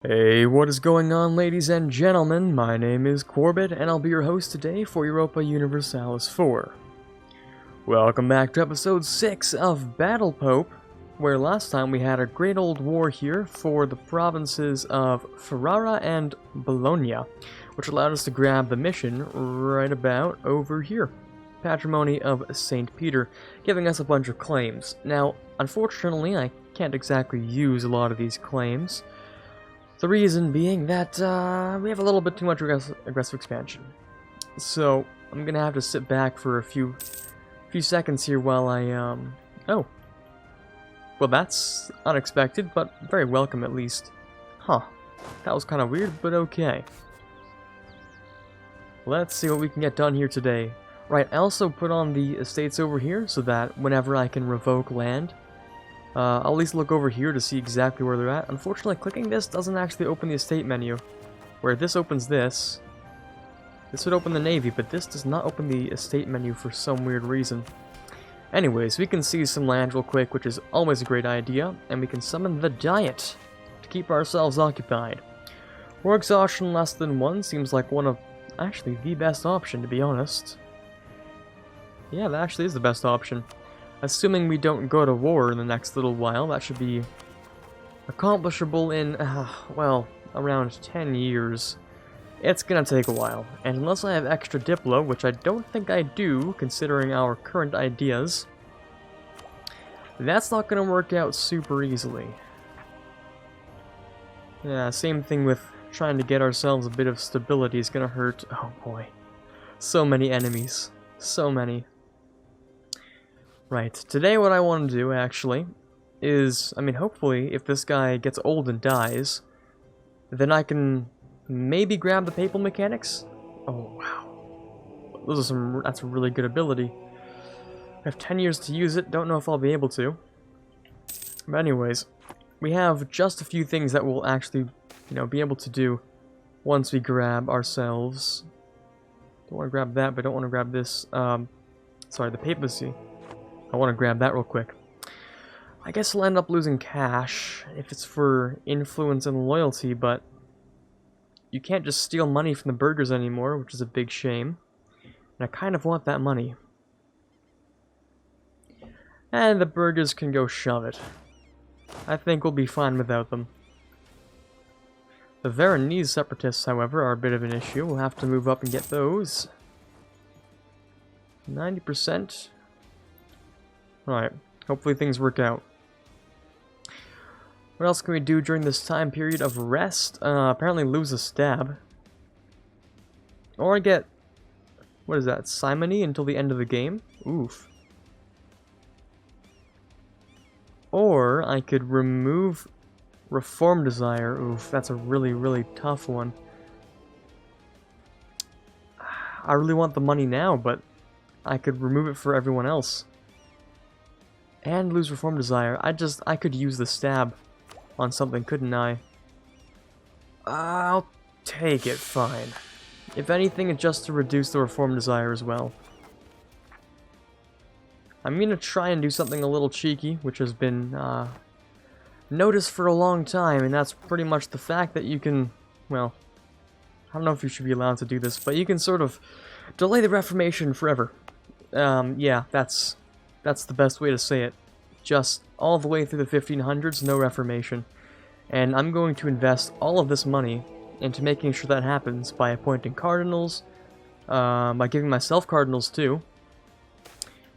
Hey, what is going on, ladies and gentlemen? My name is Quarbit, and I'll be your host today for Europa Universalis 4. Welcome back to episode 6 of Battle Pope, where last time we had a great old war here for the provinces of Ferrara and Bologna, which allowed us to grab the mission right about over here. Patrimony of St. Peter, giving us a bunch of claims. Now, unfortunately, I can't exactly use a lot of these claims. The reason being that we have a little bit too much aggressive expansion. So I'm gonna have to sit back for a few seconds here while I oh. Well, that's unexpected, but very welcome at least. Huh. That was kind of weird, but okay. Let's see what we can get done here today. Right, I also put on the estates over here so that whenever I can revoke land, I'll at least look over here to see exactly where they're at. Unfortunately, clicking this doesn't actually open the estate menu. Where this opens this. This would open the navy, but this does not open the estate menu for some weird reason. Anyways, we can seize some land real quick, which is always a great idea. And we can summon the Diet to keep ourselves occupied. War exhaustion less than 1 seems like one of, actually, the best option, to be honest. Yeah, that actually is the best option. Assuming we don't go to war in the next little while, that should be accomplishable in, well, around 10 years. It's gonna take a while, and unless I have extra Diplo, which I don't think I do, considering our current ideas, that's not gonna work out super easily. Yeah, same thing with trying to get ourselves a bit of stability is gonna hurt. Oh boy. So many enemies. So many. Right, today what I want to do, actually, is, hopefully, if this guy gets old and dies, then I can maybe grab the Papal Mechanics? Oh, wow. That's a really good ability. I have 10 years to use it, don't know if I'll be able to. But anyways, we have just a few things that we'll actually, be able to do once we grab ourselves. Don't want to grab that, but I don't want to grab this, sorry, the papacy. I want to grab that real quick. I guess I'll end up losing cash if it's for influence and loyalty, but you can't just steal money from the burghers anymore, which is a big shame. And I kind of want that money. And the burghers can go shove it. I think we'll be fine without them. The Veronese separatists, however, are a bit of an issue. We'll have to move up and get those. 90%. Alright, hopefully things work out. What else can we do during this time period of rest? Apparently lose a stab. Or I get, what is that, simony until the end of the game? Oof. Or I could remove reform desire. Oof, that's a really, really tough one. I really want the money now, but I could remove it for everyone else. And lose reform desire. I could use the stab on something, couldn't I? I'll take it, fine. If anything, it's just to reduce the reform desire as well. I'm gonna try and do something a little cheeky, which has been noticed for a long time, and that's pretty much the fact that you can, well, I don't know if you should be allowed to do this, but you can sort of delay the Reformation forever. Yeah, that's the best way to say it. Just all the way through the 1500s, no Reformation. And I'm going to invest all of this money into making sure that happens by appointing cardinals, by giving myself cardinals too,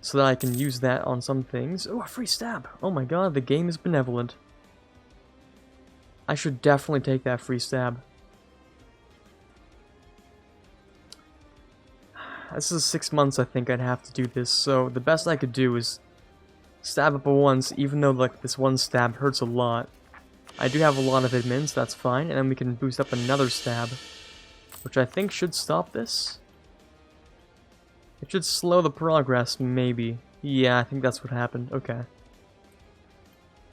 so that I can use that on some things. Oh, a free stab! Oh my god, the game is benevolent. I should definitely take that free stab. This is 6 months I think I'd have to do this, so the best I could do is stab up once, even though like this one stab hurts a lot. I do have a lot of admins, that's fine, and then we can boost up another stab, which I think should stop this. It should slow the progress, maybe. Yeah, I think that's what happened. Okay.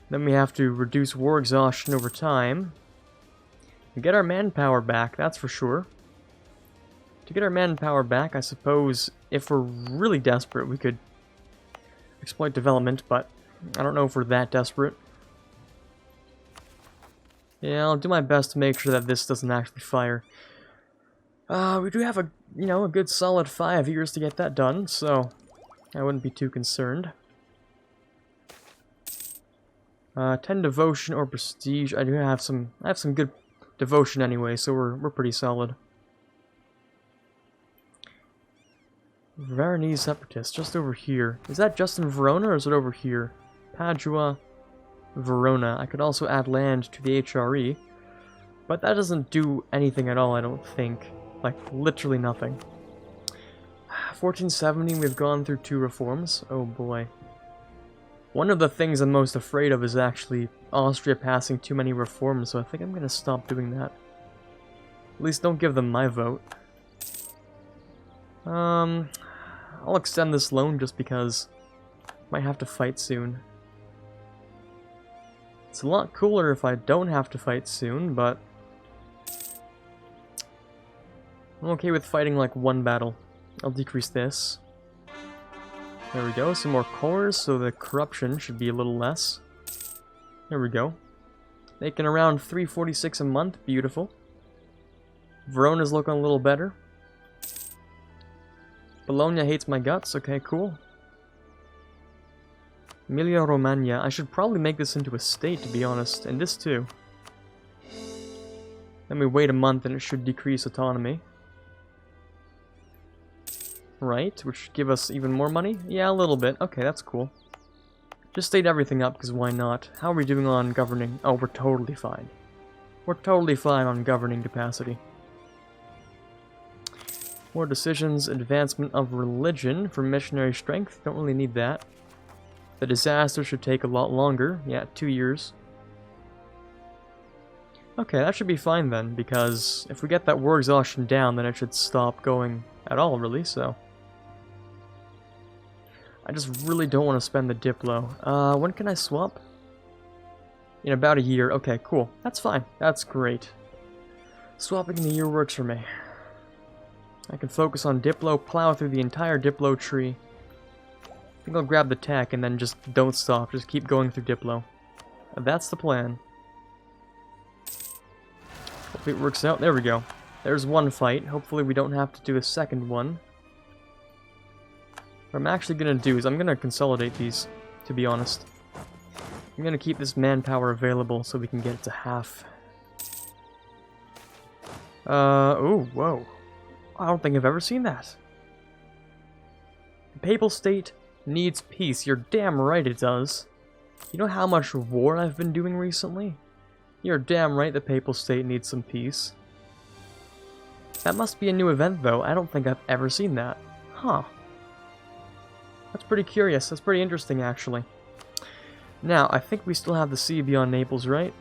Then we have to reduce war exhaustion over time. And get our manpower back, that's for sure. To get our manpower back, I suppose, if we're really desperate, we could exploit development, but I don't know if we're that desperate. Yeah, I'll do my best to make sure that this doesn't actually fire. We do have a, a good solid 5 years to get that done, so I wouldn't be too concerned. 10 devotion or prestige. I have some good devotion anyway, so we're pretty solid. Veronese separatists, just over here. Is that just in Verona or is it over here? Padua, Verona. I could also add land to the HRE, but that doesn't do anything at all, I don't think. Like, literally nothing. 1470, we've gone through 2 reforms. Oh boy. One of the things I'm most afraid of is actually Austria passing too many reforms, so I think I'm gonna stop doing that. At least don't give them my vote. I'll extend this loan just because I might have to fight soon. It's a lot cooler if I don't have to fight soon, but I'm okay with fighting like 1 battle. I'll decrease this. There we go, some more cores, so the corruption should be a little less. There we go. Making around 346 a month, beautiful. Verona's looking a little better. Bologna hates my guts, okay, cool. Emilia-Romagna, I should probably make this into a state, to be honest, and this too. Then we wait a month and it should decrease autonomy. Right, which should give us even more money? Yeah, a little bit. Okay, that's cool. Just state everything up, because why not? How are we doing on governing? Oh, we're totally fine. We're totally fine on governing capacity. More decisions, advancement of religion for missionary strength. Don't really need that. The disaster should take a lot longer. Yeah, 2 years. Okay, that should be fine then, because if we get that war exhaustion down, then it should stop going at all, really, so. I just really don't want to spend the Diplo. When can I swap? In about a year. Okay, cool. That's fine. That's great. Swapping in a year works for me. I can focus on Diplo, plow through the entire Diplo tree. I think I'll grab the tech and then just don't stop. Just keep going through Diplo. That's the plan. Hopefully it works out. There we go. There's 1 fight. Hopefully we don't have to do a second one. What I'm actually going to do is I'm going to consolidate these, to be honest. I'm going to keep this manpower available so we can get it to half. Oh, whoa. I don't think I've ever seen that. The Papal State needs peace. You're damn right it does. You know how much war I've been doing recently? You're damn right the Papal State needs some peace. That must be a new event, though. I don't think I've ever seen that. Huh. That's pretty curious. That's pretty interesting, actually. Now, I think we still have the sea beyond Naples, right?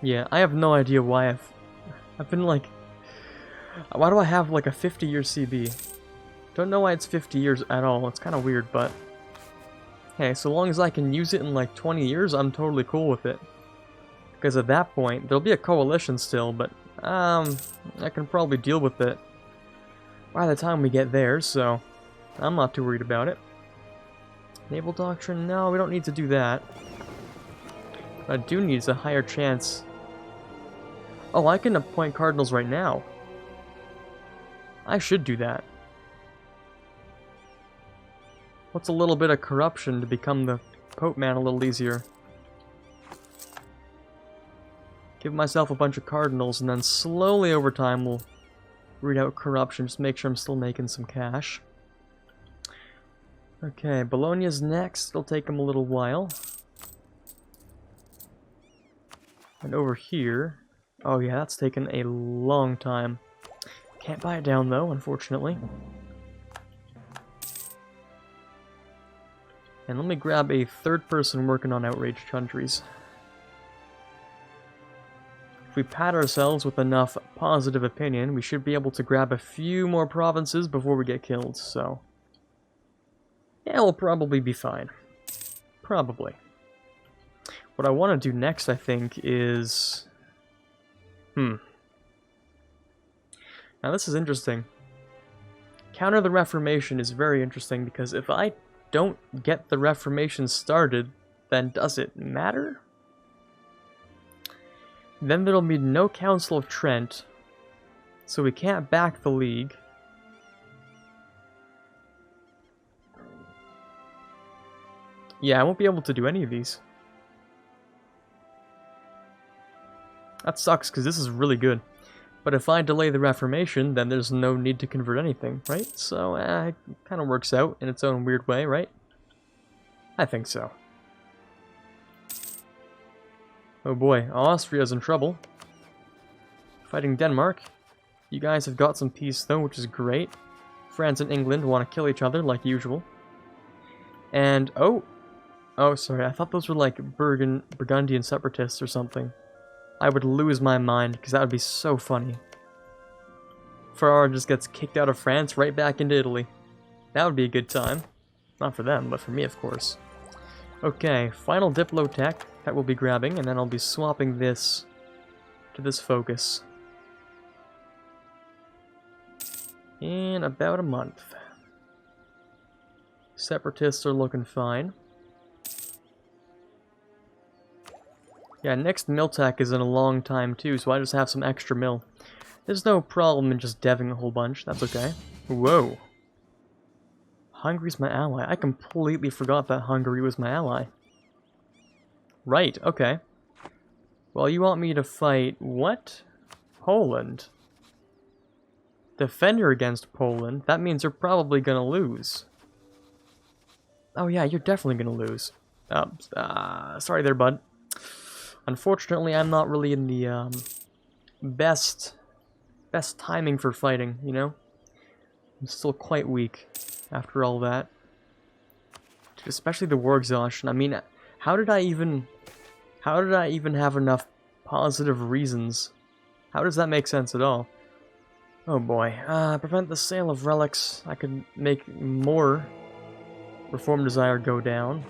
Yeah, I have no idea why I've been like... Why do I have like a 50-year CB? Don't know why it's 50 years at all. It's kind of weird, but... Hey, so long as I can use it in like 20 years, I'm totally cool with it. Because at that point, there'll be a coalition still, but... I can probably deal with it by the time we get there, so... I'm not too worried about it. Naval Doctrine? No, we don't need to do that. What I do need is a higher chance... Oh, I can appoint cardinals right now. I should do that. What's a little bit of corruption to become the Pope man a little easier? Give myself a bunch of cardinals, and then slowly over time we'll read out corruption, just make sure I'm still making some cash. Okay, Bologna's next. It'll take him a little while. And over here... Oh yeah, that's taken a long time. Can't buy it down though, unfortunately. And let me grab a 3rd person working on outraged countries. If we pat ourselves with enough positive opinion, we should be able to grab a few more provinces before we get killed, so... Yeah, we'll probably be fine. Probably. What I want to do next, I think, is... Now this is interesting. Counter the Reformation is very interesting, because if I don't get the Reformation started, then does it matter? Then there'll be no Council of Trent, so we can't back the League. Yeah, I won't be able to do any of these. That sucks, because this is really good. But if I delay the Reformation, then there's no need to convert anything, right? So, it kind of works out in its own weird way, right? I think so. Oh boy, Austria's in trouble. Fighting Denmark. You guys have got some peace, though, which is great. France and England want to kill each other, like usual. And, oh, sorry, I thought those were like Burgundian separatists or something. I would lose my mind, because that would be so funny. Ferrara just gets kicked out of France, right back into Italy. That would be a good time. Not for them, but for me, of course. Okay, final Diplotech that we'll be grabbing, and then I'll be swapping this to this focus. In about a month. Separatists are looking fine. Yeah, next Miltech is in a long time too, so I just have some extra mill. There's no problem in just deving a whole bunch, that's okay. Whoa. Hungary's my ally. I completely forgot that Hungary was my ally. Right, okay. Well, you want me to fight what? Poland. Defender against Poland? That means you're probably gonna lose. Oh yeah, you're definitely gonna lose. Sorry there, bud. Unfortunately, I'm not really in the best timing for fighting, you know? I'm still quite weak after all that. Especially the war exhaustion. I mean, how did I even have enough positive reasons? How does that make sense at all? Oh boy. Prevent the sale of relics. I could make more Reform Desire go down.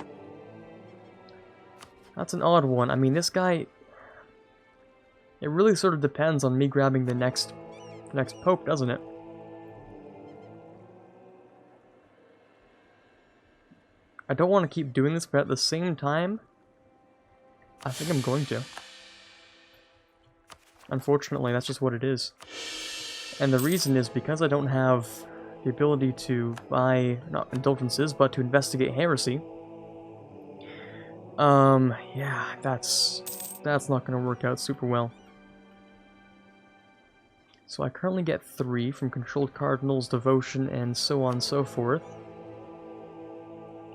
That's an odd one. I mean, this guy... It really sort of depends on me grabbing the next Pope, doesn't it? I don't want to keep doing this, but at the same time, I think I'm going to. Unfortunately, that's just what it is. And the reason is because I don't have the ability to buy, not indulgences, but to investigate heresy. Yeah, that's not going to work out super well. So I currently get 3 from Controlled Cardinals, Devotion, and so on and so forth.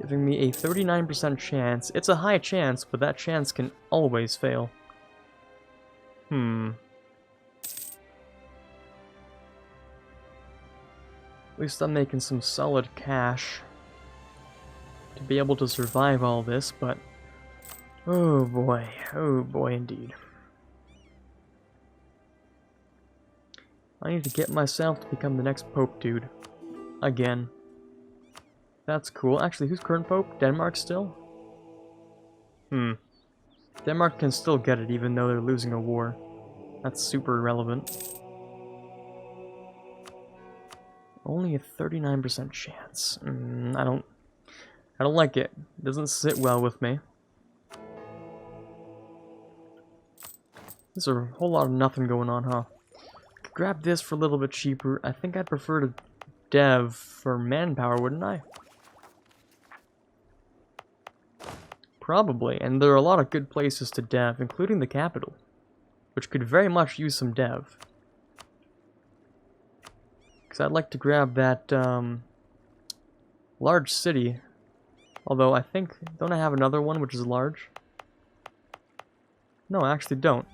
Giving me a 39% chance. It's a high chance, but that chance can always fail. At least I'm making some solid cash to be able to survive all this, but... Oh boy indeed. I need to get myself to become the next Pope, dude. Again. That's cool. Actually, who's current Pope? Denmark still? Denmark can still get it even though they're losing a war. That's super irrelevant. Only a 39% chance. I don't like it. It doesn't sit well with me. There's a whole lot of nothing going on, huh? Could grab this for a little bit cheaper. I think I'd prefer to dev for manpower, wouldn't I? Probably, and there are a lot of good places to dev, including the capital, which could very much use some dev. Because I'd like to grab that large city, although I think, don't I have another one which is large? No, I actually don't.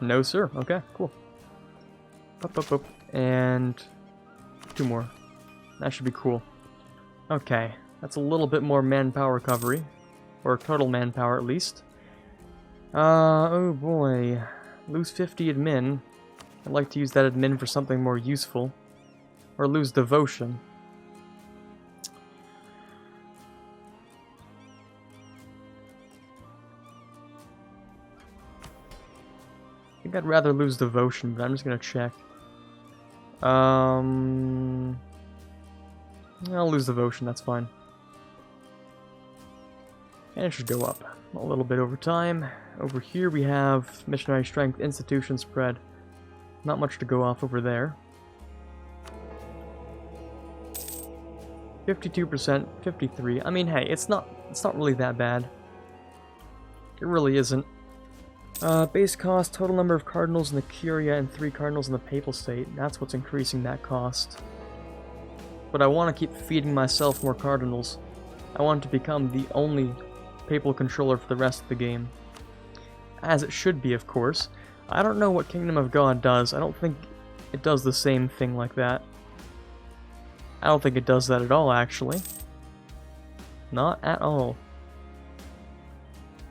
No, sir. Okay, cool. Up. And 2 more. That should be cool. Okay, that's a little bit more manpower recovery. Or total manpower, at least. Oh boy. Lose 50 admin. I'd like to use that admin for something more useful. Or lose devotion. I think I'd rather lose devotion, but I'm just gonna check. I'll lose devotion, that's fine. And it should go up a little bit over time. Over here we have missionary strength, institution spread. Not much to go off over there. 52%, 53. I mean, hey, it's not really that bad. It really isn't. Base cost, total number of cardinals in the Curia and 3 cardinals in the Papal State. That's what's increasing that cost. But I want to keep feeding myself more cardinals. I want to become the only papal controller for the rest of the game. As it should be, of course. I don't know what Kingdom of God does. I don't think it does the same thing like that. I don't think it does that at all, actually. Not at all.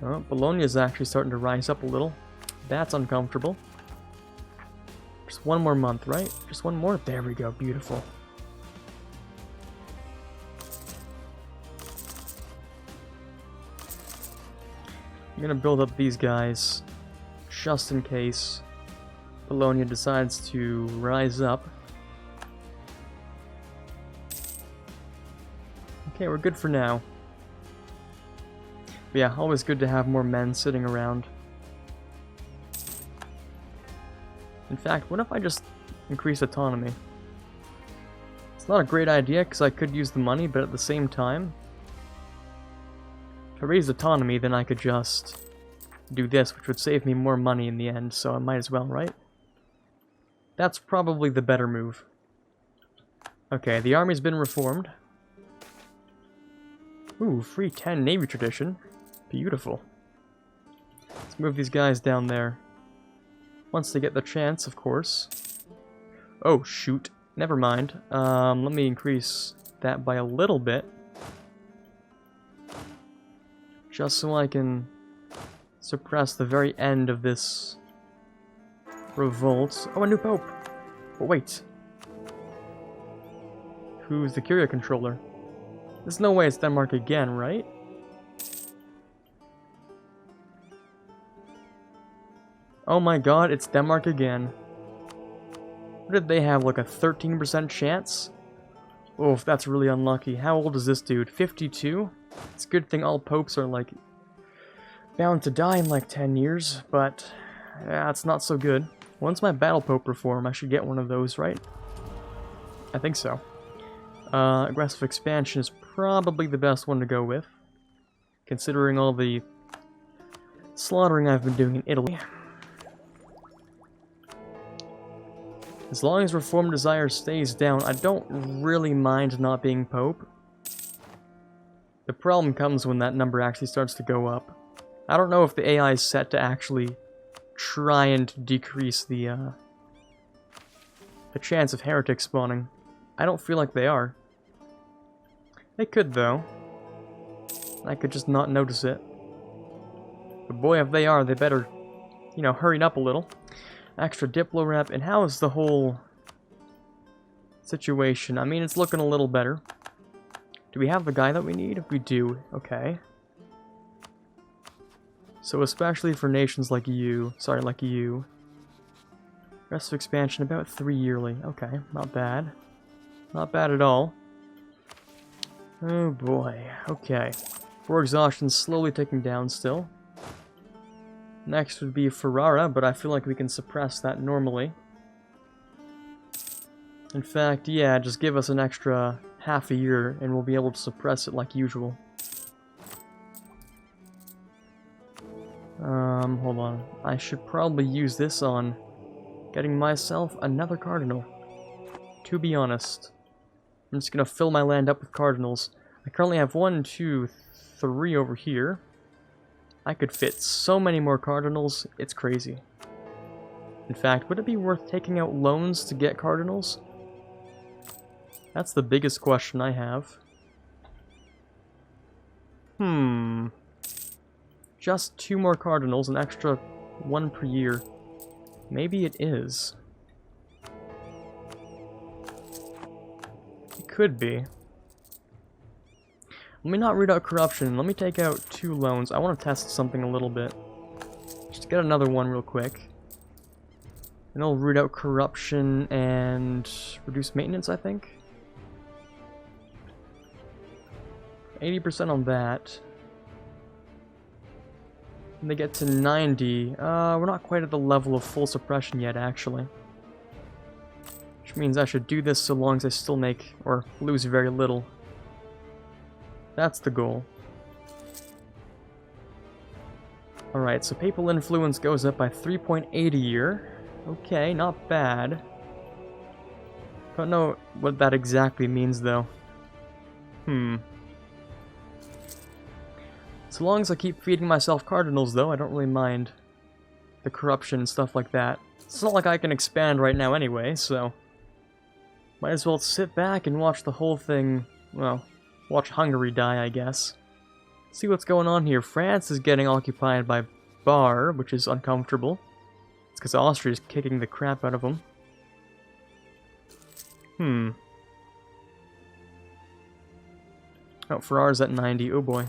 Oh, Bologna is actually starting to rise up a little. That's uncomfortable. Just one more month, right? Just one more? There we go. Beautiful. I'm gonna build up these guys just in case Bologna decides to rise up. Okay, we're good for now. But yeah, always good to have more men sitting around. In fact, what if I just increase autonomy? It's not a great idea because I could use the money, but at the same time, if I raise autonomy, then I could just do this, which would save me more money in the end, so I might as well, right? That's probably the better move. Okay, the army's been reformed. Ooh, free 10 Navy tradition. Beautiful. Let's move these guys down there. Once they get the chance, of course. Oh, shoot. Never mind. Let me increase that by a little bit. Just so I can suppress the very end of this revolt. Oh, a new pope! But wait. Who's the Curia controller? There's no way it's Denmark again, right? Oh my god, it's Denmark again. What did they have, like a 13% chance? Oh, that's really unlucky. How old is this dude? 52? It's a good thing all popes are, like, bound to die in, like, 10 years, but yeah, it's not so good. When's my battle pope reform? I should get one of those, right? I think so. Aggressive expansion is probably the best one to go with, considering all the slaughtering I've been doing in Italy. As long as reform desire stays down, I don't really mind not being pope. The problem comes when that number actually starts to go up. I don't know if the AI is set to actually try and decrease the chance of heretics spawning. I don't feel like they are. They could, though. I could just not notice it. But boy, if they are, they better, you know, hurry up a little. Extra Diplo rep, and how is the whole situation? I mean, it's looking a little better. Do we have the guy that we need? We do. Okay. So especially for nations like you, like EU. Rest of expansion about 3 yearly. Okay, not bad. Not bad at all. Oh boy. Okay. 4 exhaustion slowly ticking down still. Next would be Ferrara, but I feel like we can suppress that normally. In fact, yeah, just give us an extra half a year and we'll be able to suppress it like usual. Hold on. I should probably use this on getting myself another cardinal. To be honest. I'm just gonna fill my land up with cardinals. I currently have 1, 2, 3 over here. I could fit so many more cardinals, it's crazy. In fact, would it be worth taking out loans to get cardinals? That's the biggest question I have. Just 2 more cardinals, an extra 1 per year. Maybe it is. It could be. Let me not read out corruption. Let me take out 2 loans. I want to test something a little bit. Just get another one real quick. And I'll root out corruption and reduce maintenance, I think. 80% on that. When they get to 90, we're not quite at the level of full suppression yet, actually. Which means I should do this so long as I still make, or lose very little. That's the goal. Alright, so papal influence goes up by 3.8 a year. Okay, not bad. Don't know what that exactly means, though. So long as I keep feeding myself cardinals, though, I don't really mind the corruption and stuff like that. It's not like I can expand right now anyway, so might as well sit back and watch the whole thing, well, watch Hungary die, I guess. See what's going on here. France is getting occupied by Bar, which is uncomfortable. It's because Austria's kicking the crap out of them. Oh, Ferrar's at 90. Oh boy.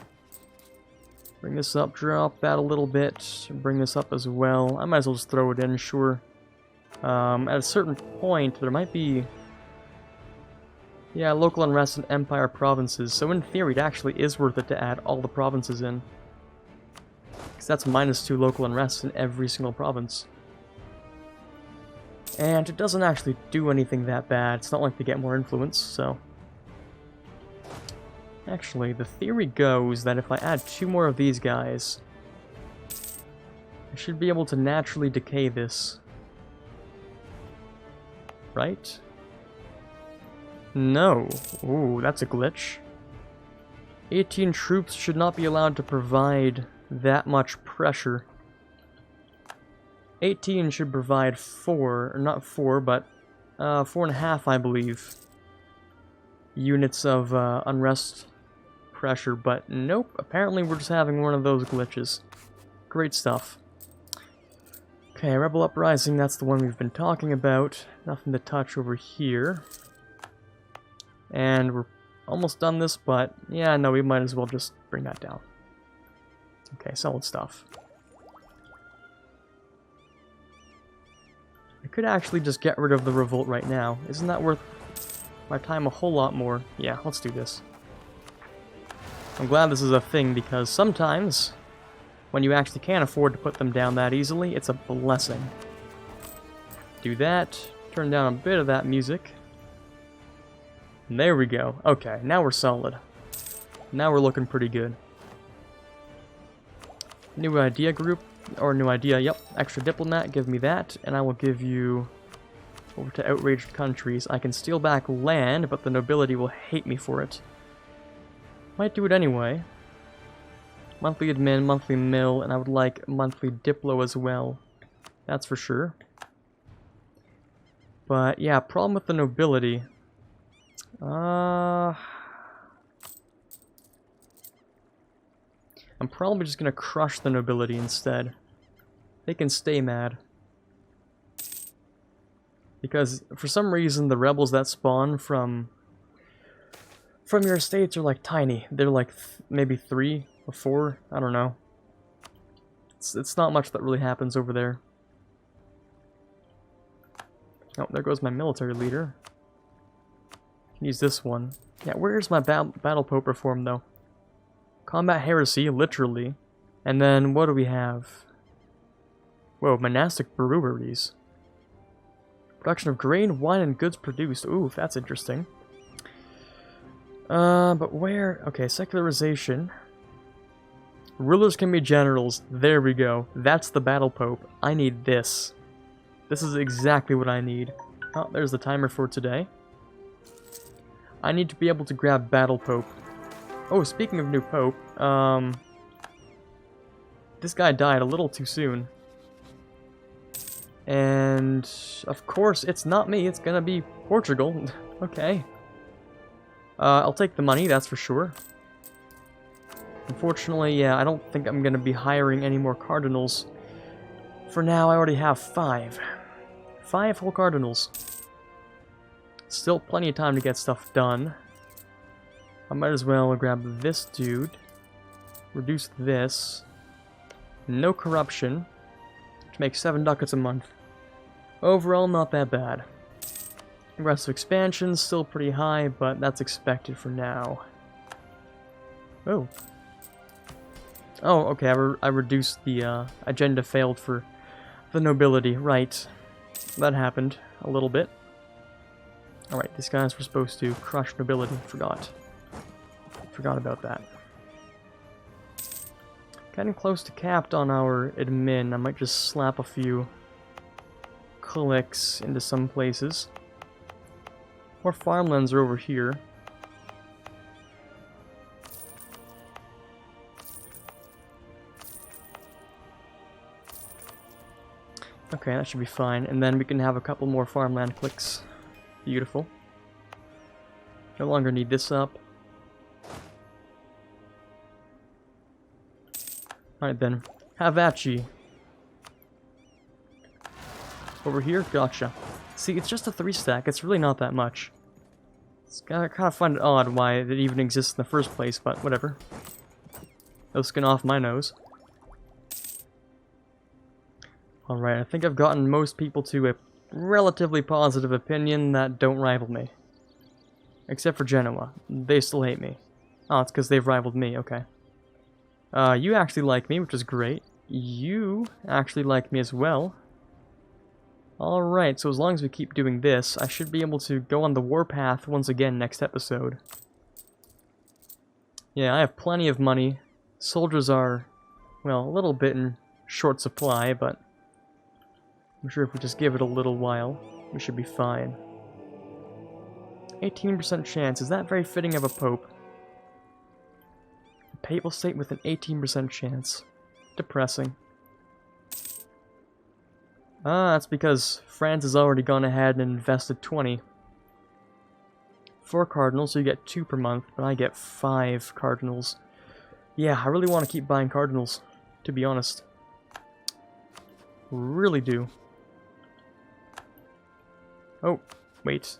Bring this up, drop that a little bit, bring this up as well. I might as well just throw it in, sure. At a certain point, there might be... yeah, local unrest in Empire provinces, so in theory it actually is worth it to add all the provinces in. Because that's -2 local unrest in every single province. And it doesn't actually do anything that bad, it's not like they get more influence, so... Actually, the theory goes that if I add 2 more of these guys, I should be able to naturally decay this. Right? No. Ooh, that's a glitch. 18 troops should not be allowed to provide that much pressure. 18 should provide 4, or not 4, but 4.5, I believe, units of unrest pressure, but nope, apparently we're just having one of those glitches. Great stuff. Okay, Rebel Uprising, that's the one we've been talking about. Nothing to touch over here. And we're almost done this, but yeah, no, we might as well just bring that down. Okay, solid stuff. I could actually just get rid of the revolt right now. Isn't that worth my time a whole lot more? Yeah, let's do this. I'm glad this is a thing, because sometimes, when you actually can't afford to put them down that easily, it's a blessing. Do that, turn down a bit of that music. And there we go. Okay, now we're solid. Now we're looking pretty good. New idea group, or new idea, yep. Extra diplomat, give me that, and I will give you over to outraged countries. I can steal back land, but the nobility will hate me for it. Might do it anyway. Monthly admin, monthly mill, and I would like monthly diplo as well. That's for sure. But yeah, problem with the nobility. I'm probably just gonna crush the nobility instead. They can stay mad. Because for some reason the rebels that spawn from your estates are like tiny. They're like maybe 3 or 4, I don't know. It's not much that really happens over there. Oh, there goes my military leader. Can use this one. Yeah, where's my battle pope reform though? Combat heresy, literally. And then what do we have? Whoa, monastic breweries. Production of grain, wine, and goods produced. Ooh, that's interesting. But where? Okay, secularization. Rulers can be generals. There we go. That's the battle pope. I need this. This is exactly what I need. Oh, there's the timer for today. I need to be able to grab battle pope. Oh, speaking of new pope, this guy died a little too soon. And, of course, it's not me. It's gonna be Portugal. Okay. I'll take the money, that's for sure. Unfortunately, yeah, I don't think I'm gonna be hiring any more cardinals. For now, I already have 5. 5 whole cardinals. Still plenty of time to get stuff done. I might as well grab this dude. Reduce this. No corruption. Which makes 7 ducats a month. Overall, not that bad. Aggressive expansion, still pretty high, but that's expected for now. Oh. Oh, okay, I reduced the agenda failed for the nobility. Right. That happened a little bit. Alright, these guys were supposed to crush nobility. Forgot about that. Getting close to capped on our admin. I might just slap a few clicks into some places. More farmlands are over here. Okay, that should be fine. And then we can have a couple more farmland clicks. Beautiful. No longer need this up. Alright then. Have at ye. Over here? Gotcha. See, it's just a 3-stack. It's really not that much. I kind of find it odd why it even exists in the first place, but whatever. No skin off my nose. Alright, I think I've gotten most people to a relatively positive opinion that don't rival me. Except for Genoa. They still hate me. Oh, it's because they've rivaled me, okay. You actually like me, which is great. You actually like me as well. Alright, so as long as we keep doing this, I should be able to go on the warpath once again next episode. Yeah, I have plenty of money. Soldiers are, well, a little bit in short supply, but I'm sure if we just give it a little while, we should be fine. 18% chance. Is that very fitting of a pope? A papal state with an 18% chance. Depressing. Ah, that's because France has already gone ahead and invested 20. 4 cardinals, so you get 2 per month, but I get 5 cardinals. Yeah, I really want to keep buying cardinals, to be honest. Really do. Oh, wait.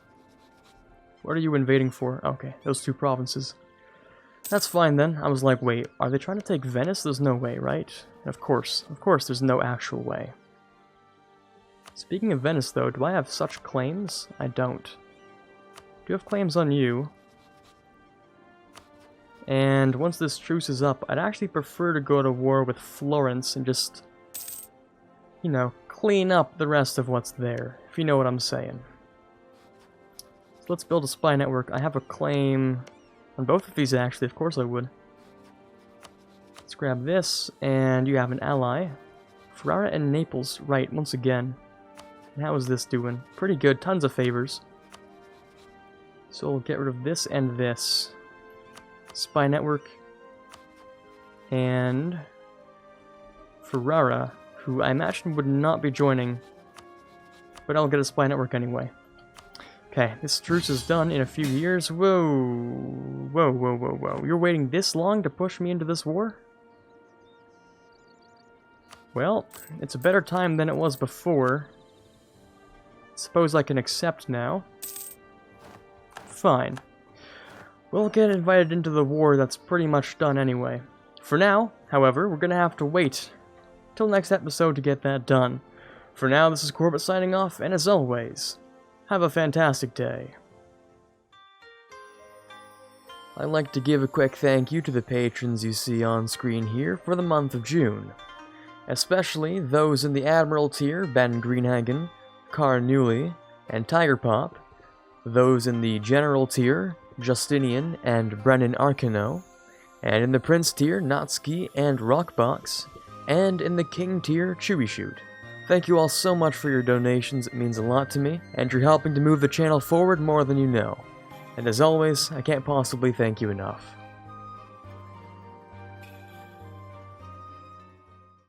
What are you invading for? Okay, those 2 provinces. That's fine then. I was like, wait, are they trying to take Venice? There's no way, right? Of course there's no actual way. Speaking of Venice though, do I have such claims? I don't. Do have claims on you. And once this truce is up, I'd actually prefer to go to war with Florence and just, you know, clean up the rest of what's there, if you know what I'm saying. So let's build a spy network. I have a claim on both of these actually, of course I would. Let's grab this, and you have an ally. Ferrara and Naples, right, once again. And how is this doing? Pretty good, tons of favors. So we'll get rid of this and this. Spy network. And Ferrara, who I imagine would not be joining, but I'll get a spy network anyway. Okay, this truce is done in a few years. Whoa. Whoa, whoa, whoa, whoa. You're waiting this long to push me into this war? Well, it's a better time than it was before. Suppose I can accept now. Fine. We'll get invited into the war that's pretty much done anyway. For now, however, we're gonna have to wait till next episode to get that done. For now, this is Quarbit signing off, and as always, have a fantastic day. I'd like to give a quick thank you to the patrons you see on screen here for the month of June. Especially those in the Admiral tier, Ben Greenhagen, Cardinal, and Tiger Pop. Those in the General tier, Justinian and Brennan Arcano. And in the Prince tier, Natsuki and Rockbox. And in the King tier, Chewy Shoot. Thank you all so much for your donations, it means a lot to me, and you're helping to move the channel forward more than you know. And as always, I can't possibly thank you enough.